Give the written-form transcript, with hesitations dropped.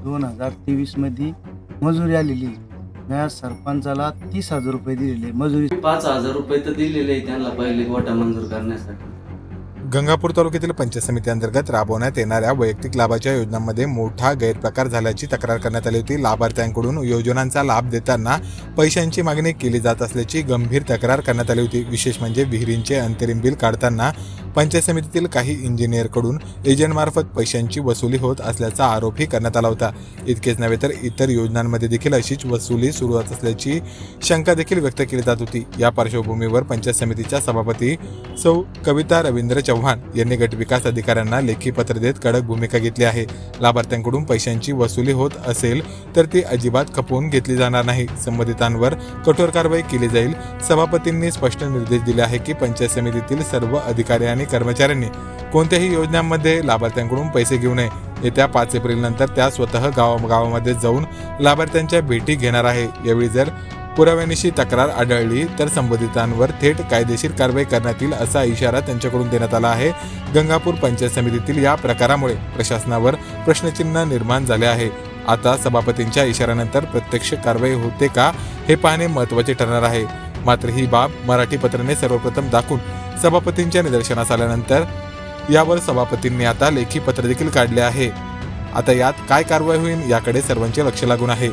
2023 मध्ये मजुरी आलेली. मी सरपंचाला 30,000 रुपये दिलेले मजुरी. 5,000 रुपये तर दिलेले आहे त्यांना पहिले गोटा मंजूर करण्यासाठी. गंगापूर तालुक्यातील पंचायत समिती अंतर्गत राबवण्यात येणाऱ्या वैयक्तिक लाभाच्या योजनांमध्ये मोठा गैरप्रकार झाल्याची तक्रार करण्यात आली होती. लाभार्थ्यांकडून योजनांचा लाभ देताना पैशांची मागणी केली जात असल्याची गंभीर तक्रार करण्यात आली होती. विशेष म्हणजे विहिरींचे अंतरिम बिल काढताना पंचायत समितीतील काही इंजिनियरकडून एजंटमार्फत पैशांची वसुली होत असल्याचा आरोपही करण्यात आला होता. इतकेच नव्हे तर इतर योजनांमध्ये देखील अशीच वसुली सुरू होत असल्याची शंका देखील व्यक्त केली जात होती. या पार्श्वभूमीवर पंचायत समितीच्या सभापती सौ कविता रवींद्र चव्हाण यांनी गटविकास अधिकाऱ्यांना लेखी पत्र देत कडक भूमिका घेतली आहे. लाभार्थ्यांकडून पैशांची वसुली होत असेल तर ती अजिबात खपवून घेतली जाणार नाही. संबंधितांवर कठोर कारवाई केली जाईल. सभापतींनी स्पष्ट निर्देश दिले आहे की पंचायत समितीतील सर्व अधिकारी आणि कर्मचाऱ्यांनी कोणत्याही योजनांमध्ये लाभार्थ्यांकडून पैसे घेऊ नये. येत्या 5 एप्रिल नंतर त्या स्वतः गावामध्ये जाऊन लाभार्थ्यांच्या भेटी घेणार आहे. यावेळी जर पुराव्यानिशी तक्रार आढळली तर संबंधितांवर थेट कायदेशीर कारवाई करण्यात येईल असा इशारा त्यांच्याकडून देण्यात आला आहे. गंगापूर पंचायत समितीतील या प्रकारामुळे प्रशासनावर प्रश्नचिन्ह निर्माण झाले आहे. आता सभापतींच्या इशाऱ्यानंतर प्रत्यक्ष कारवाई होते का हे पाहणे महत्त्वाचे ठरणार आहे. मात्र ही बाब मराठी पत्राने सर्वप्रथम दाखवून सभापतींच्या निदर्शनास आल्यानंतर यावर सभापतींनी आता लेखी पत्र देखील काढले आहे. आता यात काय कारवाई होईल याकडे सर्वांचे लक्ष लागून आहे.